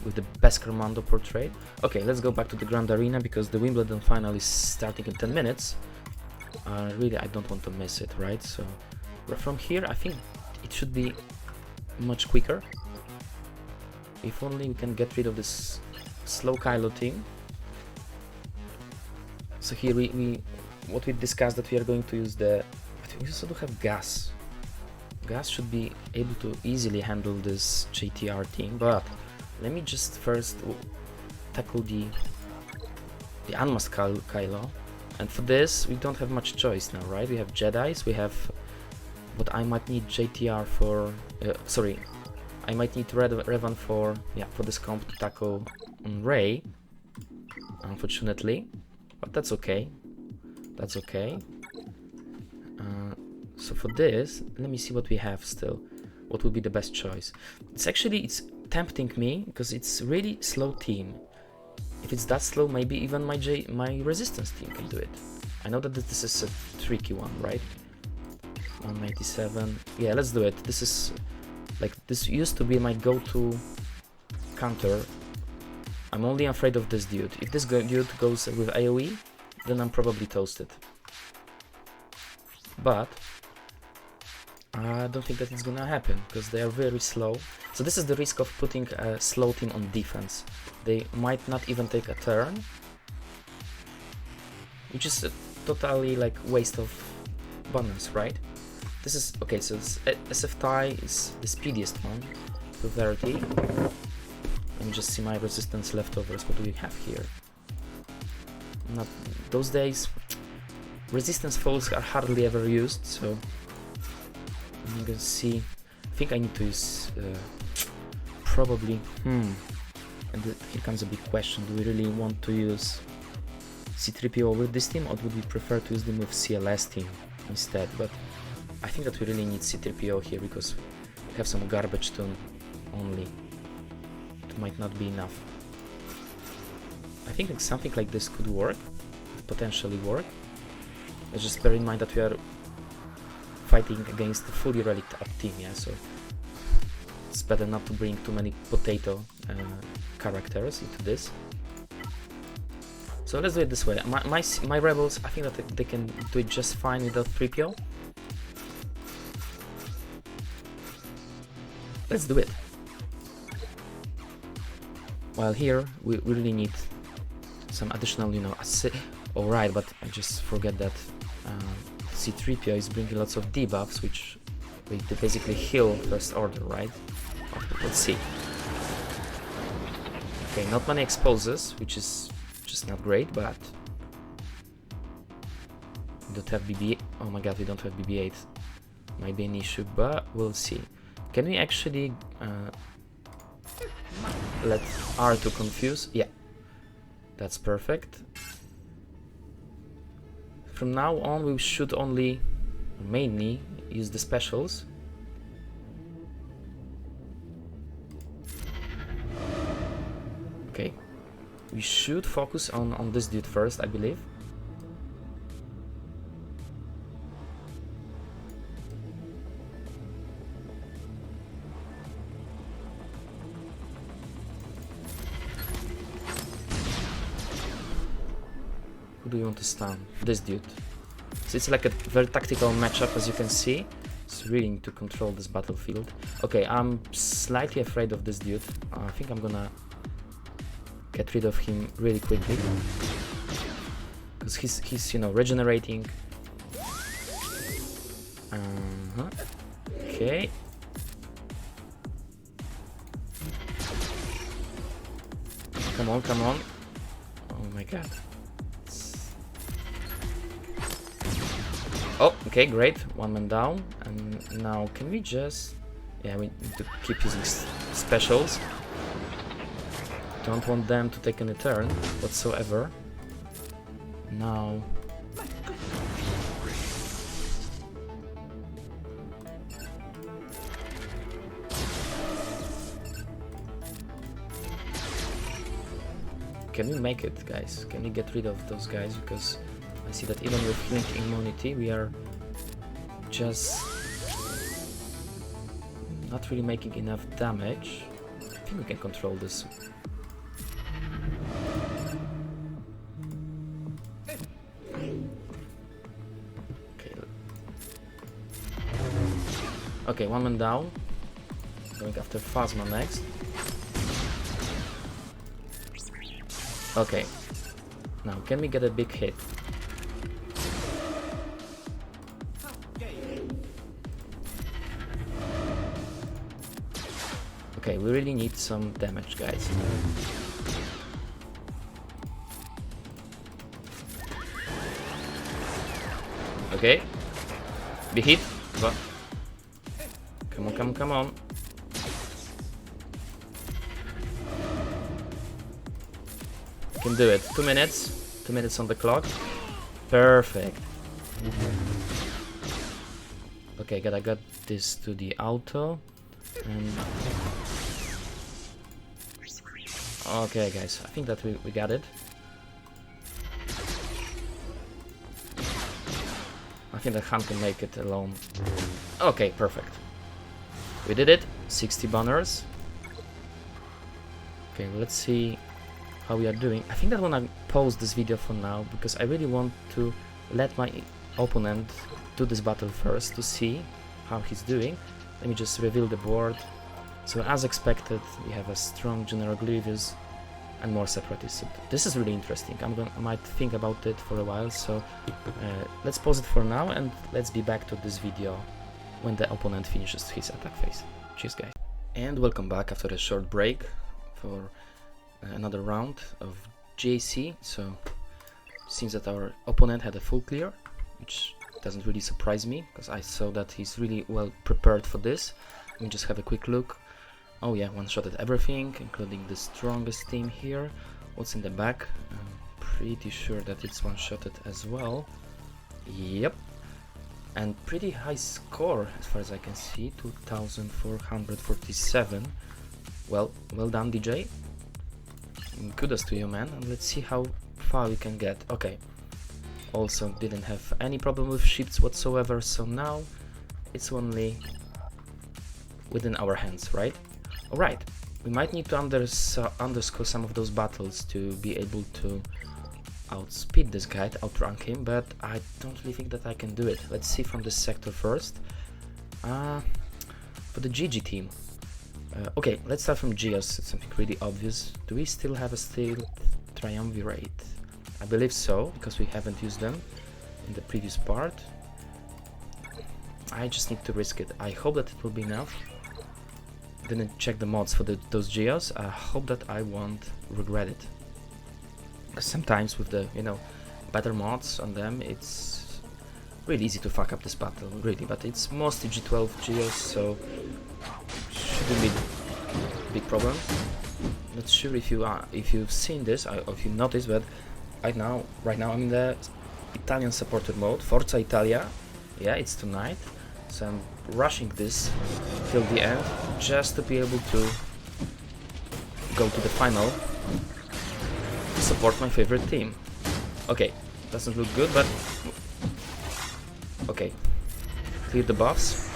S1: with the Beskar Mando portrait. Okay, let's go back to the Grand Arena because the Wimbledon final is starting in 10 minutes. Really, I don't want to miss it, right? So from here, I think it should be much quicker. If only we can get rid of this slow Kylo team. So here what we discussed, that we are going to use the... We also do have gas. Gas should be able to easily handle this JTR team, but let me just first tackle the unmasked Kylo. And for this, we don't have much choice now, right? We have Jedis, we have what I might need JTR for, sorry, I might need Revan for, yeah, for this comp to tackle Rey, unfortunately, but that's okay, that's okay. So for this, let me see what we have still, what would be the best choice. It's tempting me, because it's really slow team. If it's that slow, maybe even my resistance team can do it. I know that this is a tricky one, right? 197. Yeah, let's do it. This is like, this used to be my go-to counter. I'm only afraid of this dude. If this dude goes with AoE, then I'm probably toasted. But I don't think that it's gonna happen, because they are very slow. So this is the risk of putting a slow team on defense. They might not even take a turn, which is a totally like waste of bonus, right? This is okay. So this SF tie is the speediest one, 230. Let me just see my resistance leftovers. What do we have here? Not those days. Resistance falls are hardly ever used, so I'm gonna see. I think I need to use probably. And here comes a big question: do we really want to use C3PO with this team, or would we prefer to use them with CLS team instead? But I think that we really need C3PO here, because we have some garbage tune only. It might not be enough. I think something like this could work, potentially work. Let's just bear in mind that we are fighting against a fully relic team, yeah, so it's better not to bring too many potato characters into this. So let's do it this way. My rebels, I think that they can do it just fine without 3PO. Let's do it. While here, we really need some additional, you know, alright, but I just forget that C3PO is bringing lots of debuffs, which they basically heal First Order, right? Let's see. Okay, not many exposes, which is just not great, but we don't have BB. Oh my god, we don't have BB-8. Might be an issue, but we'll see. Can we actually let R2 confuse? Yeah, that's perfect. From now on, we should only mainly use the specials. Okay, we should focus on this dude first, I believe. Who do you want to stun? This dude. So it's like a very tactical matchup, as you can see. It's really need to control this battlefield. Okay, I'm slightly afraid of this dude. I think I'm gonna get rid of him really quickly, because he's you know, regenerating. Okay. Come on, come on. Oh my god. Oh, okay, great. One man down. And now can we just... Yeah, we need to keep using specials. Don't want them to take any turn whatsoever. Now... Can we make it, guys? Can we get rid of those guys? Because I see that even with Flint immunity, we are just not really making enough damage. I think we can control this. Okay, one man down. Going after Phasma next. Okay. Now, can we get a big hit? Okay, we really need some damage, guys. Okay. Be hit. But come on, come on, come on. Can do it. 2 minutes. 2 minutes on the clock. Perfect. Okay, gotta get this to the auto. And okay, guys, I think that we got it. I think that Han can make it alone. Okay, perfect. We did it. 60 banners. Okay, let's see how we are doing. I think that I'm gonna pause this video for now because I really want to let my opponent do this battle first to see how he's doing. Let me just reveal the board. So as expected, we have a strong General Grievous and more Separatists. So this is really interesting. I might think about it for a while. So let's pause it for now and let's be back to this video when the opponent finishes his attack phase. Cheers, guys. And welcome back after a short break for another round of JC. So seems that our opponent had a full clear, which doesn't really surprise me because I saw that he's really well prepared for this. Let me just have a quick look. Oh yeah, one-shotted everything, including the strongest team here. What's in the back? I'm pretty sure that it's one-shotted as well. Yep. And pretty high score as far as I can see, 2447. Well done, DJ. Kudos to you, man. And let's see how far we can get. Okay. Also didn't have any problem with shifts whatsoever, so now it's only within our hands, right? Alright, we might need to underscore some of those battles to be able to outspeed this guy, outrank him, but I don't really think that I can do it. Let's see from this sector first. For the GG team. Okay, let's start from Geos. It's something really obvious. Do we still have a steel triumvirate? I believe so, because we haven't used them in the previous part. I just need to risk it. I hope that it will be enough. Didn't check the mods for those Geos. I hope that I won't regret it. Because sometimes with the, better mods on them, it's really easy to fuck up this battle, really. But it's mostly G12 Geos, so shouldn't be a big problem. Not sure if you've seen this or if you noticed, but right now I'm in the Italian supporter mode, Forza Italia. Yeah, it's tonight, so I'm rushing this till the end just to be able to go to the final to support my favorite team. Okay, doesn't look good, but okay, clear the buffs.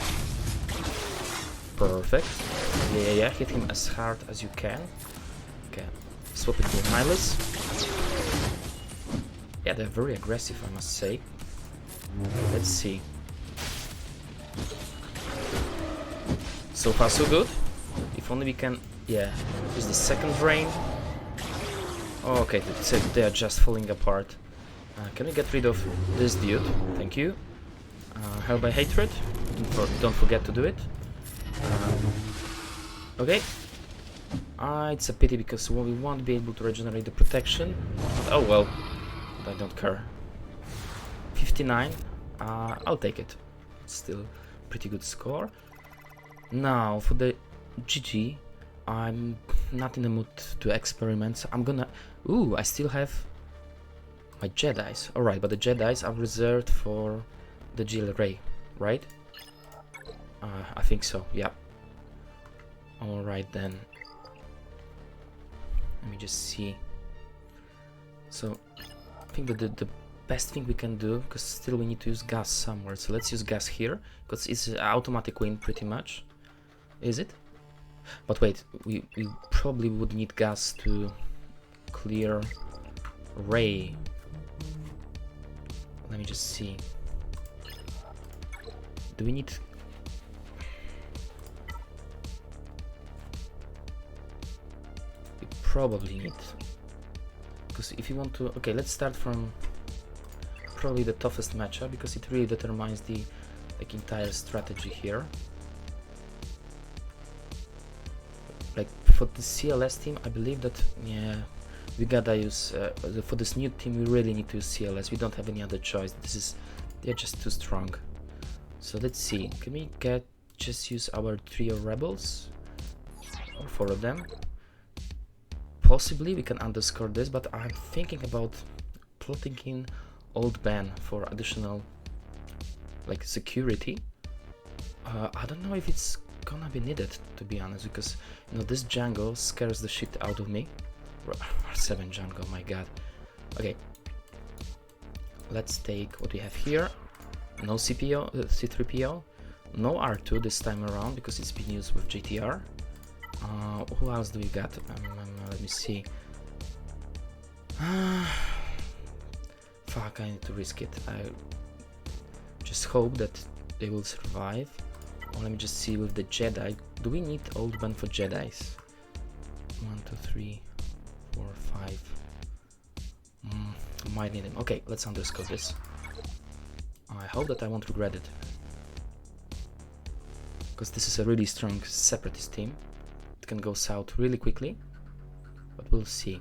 S1: Perfect. Yeah, hit him as hard as you can. Okay, swap it to Nihilus. Yeah, they're very aggressive, I must say. Let's see. So far so good. If only we can, use the second drain. Oh, okay, they are just falling apart. Can we get rid of this dude? Thank you. Hell by Hatred. Don't forget to do it. Okay. It's a pity because we won't be able to regenerate the protection. Oh well, I don't care. 59. I'll take it. Still pretty good score. Now for the GG, I'm not in the mood to experiment, so I'm gonna... Ooh, I still have my Jedis. Alright, but the Jedis are reserved for the GLRA, right? I think so, yeah. Alright then. Let me just see. So, I think that the best thing we can do, because still we need to use gas somewhere, so let's use gas here, because it's an automatic win pretty much. Is it? But wait, we probably would need gas to clear Ray. Let me just see. Do we need... We probably need... Because if you want to... Okay, let's start from probably the toughest matchup, because it really determines the entire strategy here. for the CLS team, I believe that, yeah, we gotta use, for this new team, we really need to use CLS. We don't have any other choice. They're just too strong. So let's see, can we just use our trio rebels? Or 4 of them? Possibly we can underscore this, but I'm thinking about plotting in old ban for additional, like, security. I don't know if it's gonna be needed, to be honest, because, you know, this Django scares the shit out of me. 7 Django, my god. Okay, let's take what we have here. No CPO, C3PO, no R2 this time around because it's been used with JTR. Who else do we got? Let me see. Fuck, I need to risk it. I just hope that they will survive. Oh, let me just see with the Jedi. Do we need old ban for Jedis? 1, 2, 3, 4, 5. Might need him. Okay, let's underscore this. I hope that I won't regret it. Because this is a really strong separatist team. It can go south really quickly. But we'll see.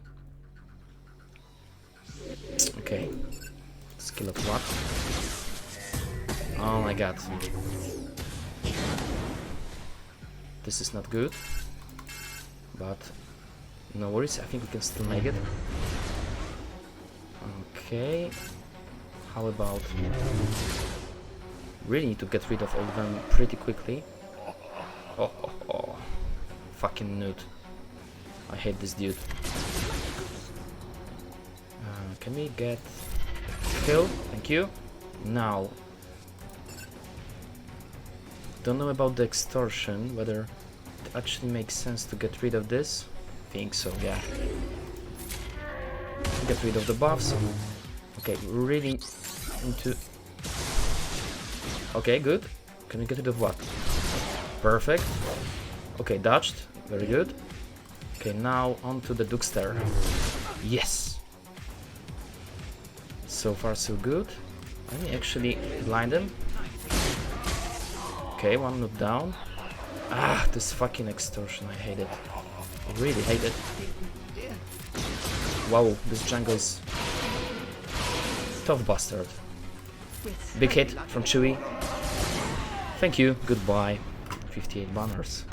S1: Okay. Skill of what? Oh my god. This is not good. But no worries, I think we can still make it. Okay. How about... Really need to get rid of all of them pretty quickly. Oh. Fucking Nute. I hate this dude. Can we get kill? Thank you. Now, don't know about the extortion, whether it actually makes sense to get rid of this. Think so, yeah. Get rid of the buffs. Okay, really into... Okay, good. Can we get rid of what? Perfect. Okay, dodged. Very good. Okay, now on to the Dukester. Yes! So far so good. Let me actually blind him. Okay, 1 Nute down. Ah, this fucking extortion, I hate it. I really hate it. Wow, this Django is tough bastard. Big hit from Chewie. Thank you, goodbye. 58 banners.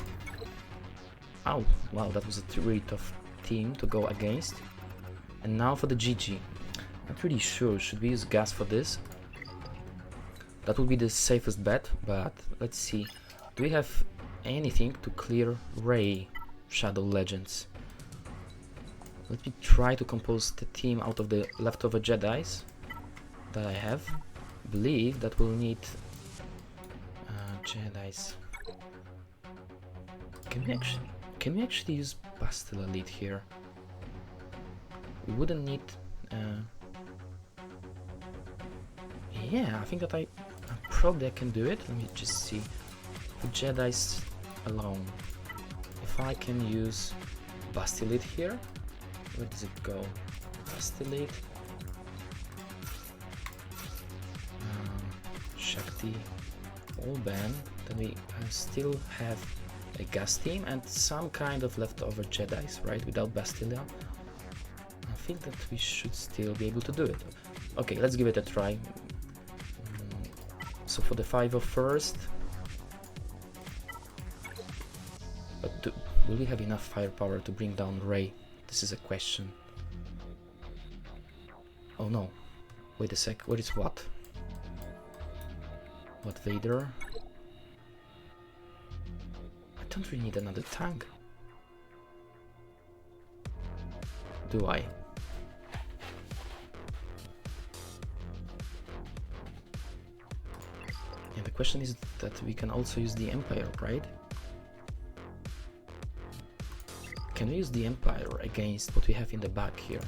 S1: Ow, wow, that was a really tough team to go against. And now for the GG. Not really sure, should we use gas for this? That would be the safest bet, but let's see. Do we have anything to clear Rey Shadow Legends? Let me try to compose the team out of the leftover Jedis that I have. I believe that we'll need Jedis. Can we actually use Bastila Elite here? We wouldn't need... yeah, I think that I probably can do it. Let me just see. For Jedis alone, if I can use Bastillate here, where does it go? Bastillate, Shakti, all ban. Then we still have a gas team and some kind of leftover Jedis, right? Without Bastilla, I think that we should still be able to do it. Okay, let's give it a try. So for the 5 of first, but will we have enough firepower to bring down Rey? This is a question. Oh no, wait a sec, what is what? What Vader? I don't really need another tank. Do I? And the question is that we can also use the Empire, right? Can we use the Empire against what we have in the back here?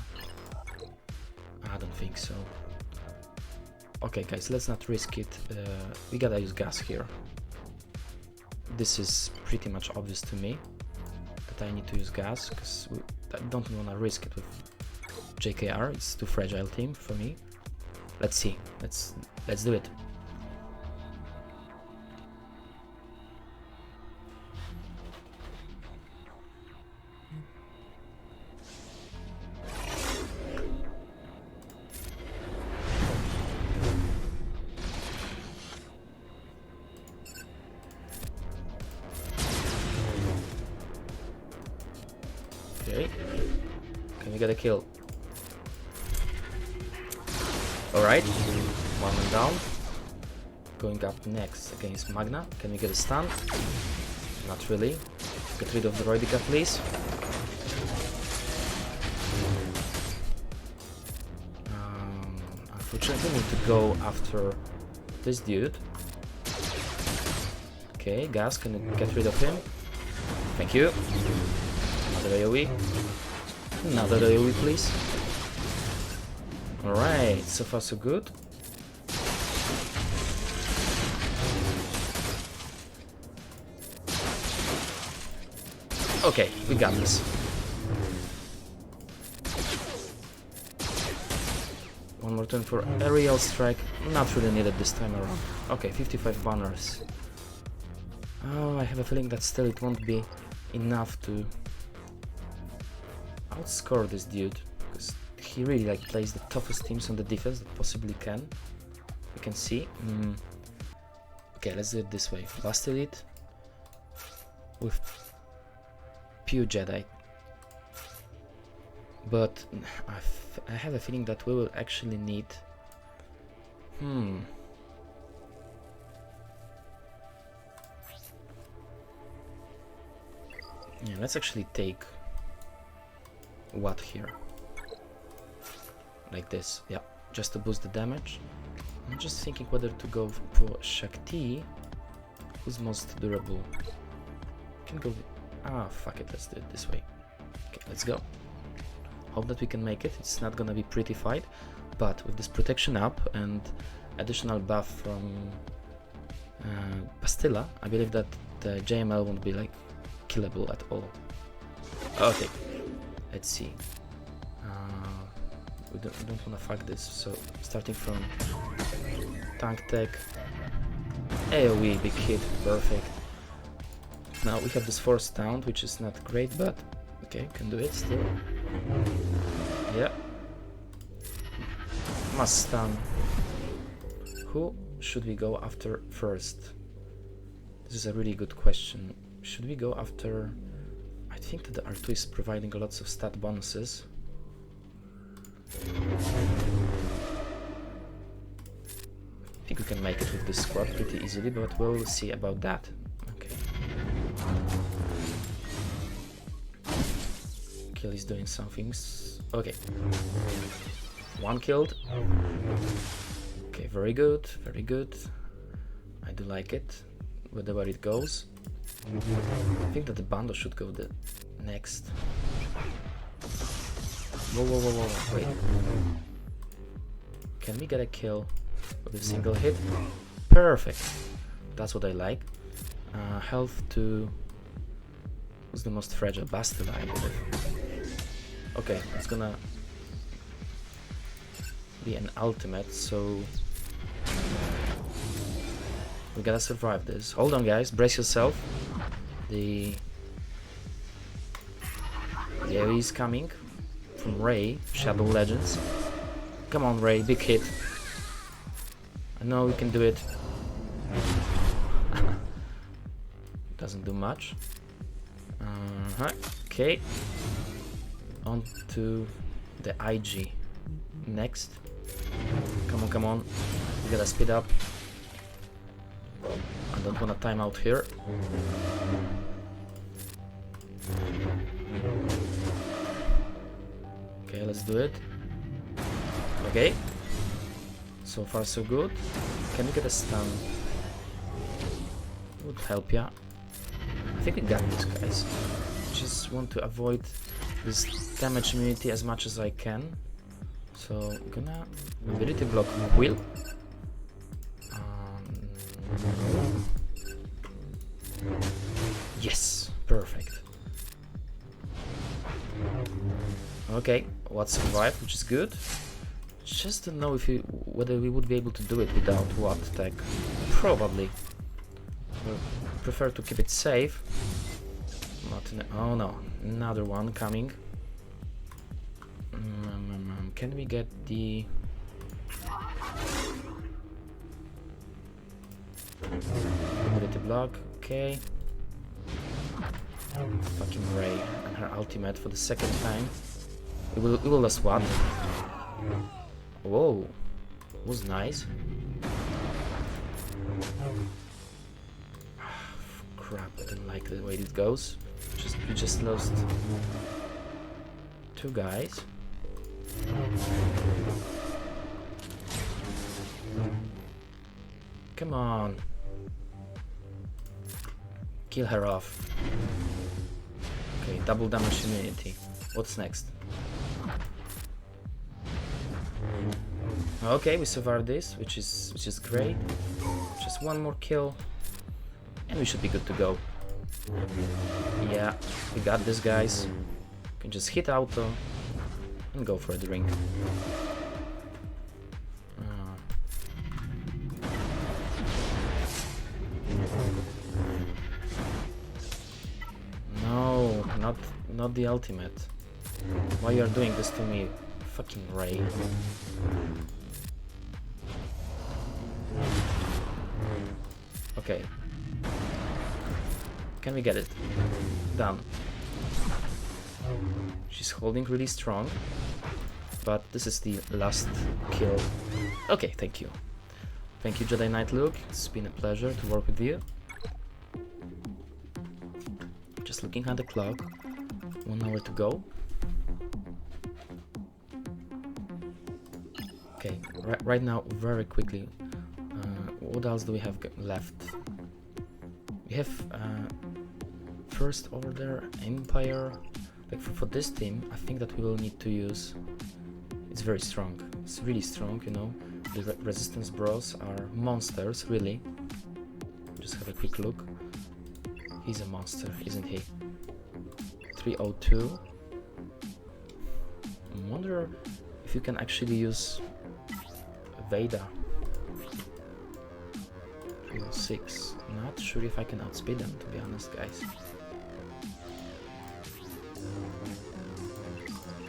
S1: I don't think so. Okay guys, let's not risk it. We gotta use gas here. This is pretty much obvious to me that I need to use gas, because I don't want to risk it with JKR. It's too fragile team for me. Let's see. Let's do it. get a kill? Alright, one man down. Going up next against Magna. Can we get a stun? Not really. Get rid of the Droidica, please. Unfortunately, we need to go after this dude. Okay, Gas, can you get rid of him? Thank you. Another AoE. Another AoE, please. Alright, so far so good. Okay, we got this. One more turn for aerial strike. Not really needed this time around. Okay, 55 banners. Oh, I have a feeling that still it won't be enough to outscore this dude, because he really like plays the toughest teams on the defense that possibly can. You can see. Okay, let's do it this way. Blast Elite with Pew Jedi. But I have a feeling that we will actually need... Yeah, let's actually take what here? Like this, yeah, just to boost the damage. I'm just thinking whether to go for Shakti, who's most durable. Can go... Ah, fuck it, let's do it this way. Okay, let's go. Hope that we can make it. It's not gonna be pretty fight, but with this protection up and additional buff from Pastilla, I believe that the JML won't be like killable at all. Okay, let's see. We don't want to fuck this, so starting from tank tech, AoE, big hit, perfect. Now we have this force taunt, which is not great, but okay, can do it still. Yeah. Must stun. Who should we go after first? This is a really good question. Should we go after... I think that the R2 is providing lots of stat bonuses. I think we can make it with this squad pretty easily, but we'll see about that. Okay. Kill is doing some things. Okay. One killed. Okay, very good, very good. I do like it. Whether it goes. I think that the bundle should go the next. Whoa, whoa, whoa, whoa, wait. Can we get a kill with a single hit? Perfect. That's what I like. Health to... Who's the most fragile? Bastila, I believe. Okay, it's gonna be an ultimate, so... We gotta survive this. Hold on, guys. Brace yourself. The AoE is coming from Ray, Shadow Legends. Come on, Ray, big hit. I know we can do it. Doesn't do much. Okay. On to the IG. Next. Come on, come on. We gotta speed up. I don't want to time out here. Okay, let's do it. Okay. So far so good. Can we get a stun? Would help ya. I think we got this, guys. Just want to avoid this damage immunity as much as I can. So I'm gonna ability block Will. Yes, perfect. Okay, what survived, which is good. Just don't know if whether we would be able to do it without what tech. Probably. We'll prefer to keep it safe. Not in oh no, another one coming. Can we get the... Ability block, okay. Fucking Ray and her ultimate for the second time. We will lose one. Whoa, was nice. Crap, I don't like the way it goes. We just lost 2 guys. Come on. Kill her off. Okay, double damage immunity. What's next? Okay, we survived this, which is great. Just one more kill, and we should be good to go. Yeah, we got this, guys. Can just hit auto and go for a drink. No, not the ultimate. Why you are doing this to me, fucking Ray? Okay. Can we get it? Done. She's holding really strong, but this is the last kill. Okay, thank you. Thank you, Jedi Knight Luke. It's been a pleasure to work with you. Just looking at the clock. 1 hour to go. Okay, right now, very quickly. What else do we have left? We have First Order, Empire. Like for this team, I think that we will need to use. It's very strong. It's really strong, you know. The Resistance Bros are monsters, really. Just have a quick look. He's a monster, isn't he? 302. I wonder if you can actually use Veda. 306. Not sure if I can outspeed them, to be honest, guys.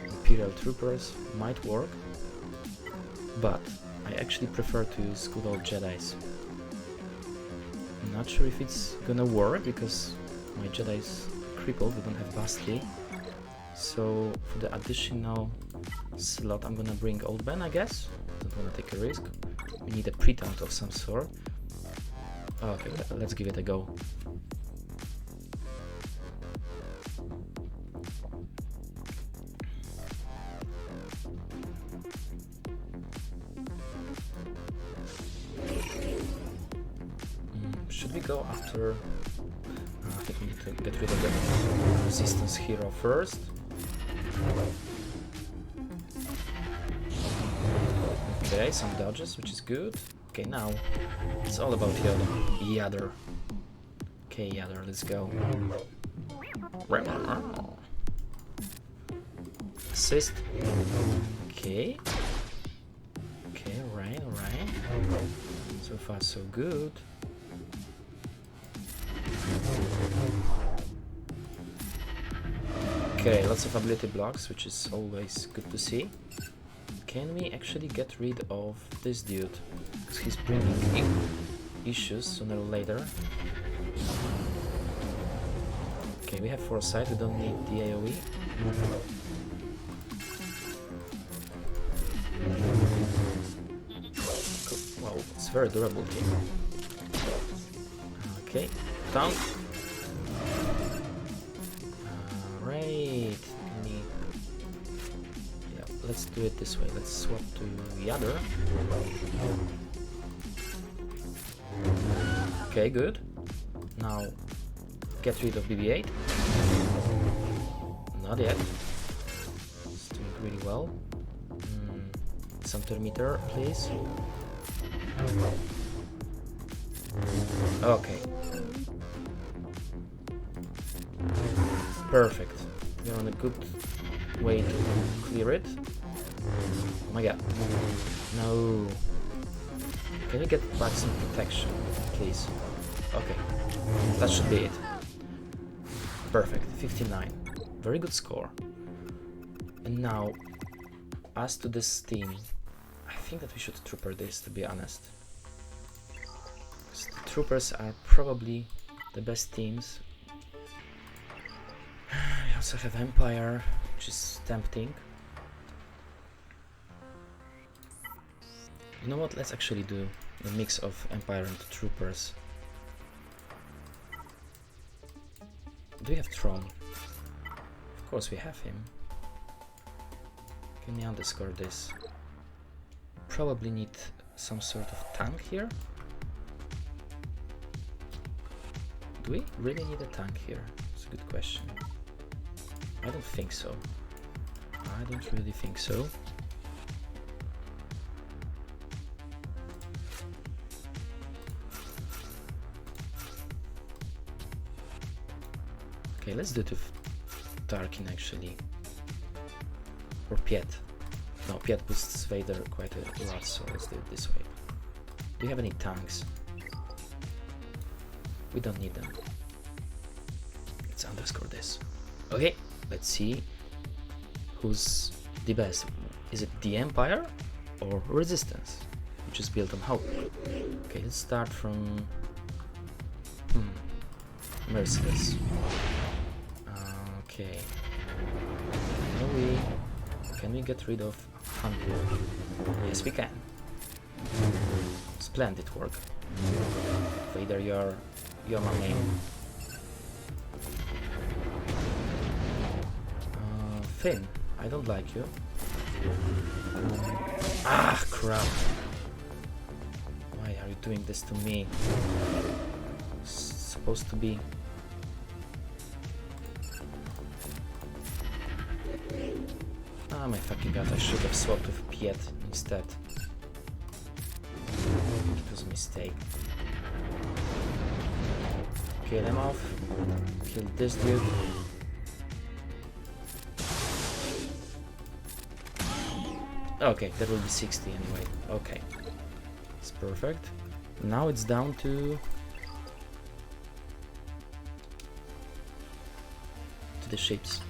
S1: Imperial Troopers might work, but I actually prefer to use good old Jedis. I'm not sure if it's gonna work because my Jedi's crippled, we don't have Bastille. So for the additional slot I'm gonna bring Old Ben, I guess. Don't wanna take a risk. We need a pre-taunt of some sort. Okay, let's give it a go. Should we go after... I think we need to get rid of the resistance hero first. Okay, some dodges, which is good. Okay, now it's all about Yadder. Okay, Yadder, let's go. Assist. Okay. Okay, alright, alright. So far, so good. Okay, lots of ability blocks, which is always good to see. Can we actually get rid of this dude? Because he's bringing issues sooner or later. Okay, we have foresight, we don't need the AoE. Cool. Wow, it's very durable team. Okay, down. Right. Yeah, let's do it this way. Let's swap to Yadder. Okay, good. Now get rid of BB-8. Not yet. It's doing really well. Some Terminator, please. Okay. Perfect. We're on a good way to clear it. Oh my god. No. Can you get back some protection, please? Okay. That should be it. Perfect. 59. Very good score. And now, as to this team, I think that we should trooper this, to be honest. The troopers are probably the best teams. We also have Empire, which is tempting. You know what? Let's actually do a mix of Empire and Troopers. Do we have Tron? Of course we have him. Can we underscore this? Probably need some sort of tank here. Do we really need a tank here? It's a good question. I don't think so. I don't really think so. Okay, let's do it with Tarkin actually. Or Piet. No, Piet boosts Vader quite a lot, so let's do it this way. Do you have any tanks? We don't need them. Let's underscore this. Okay, let's see who's the best. Is it the Empire or Resistance? Which is built on hope. Okay, let's start from Merciless. Okay. Can we get rid of Hunter? Yes, we can. Splendid work. Vader, you're my main. Finn, I don't like you. Ah, crap. Why are you doing this to me? It's supposed to be... Ah, my fucking god, I should have swapped with Piet instead. It was a mistake. Kill him off. Kill this dude. Okay, that will be 60 anyway. Okay. It's perfect. Now it's down to the ships.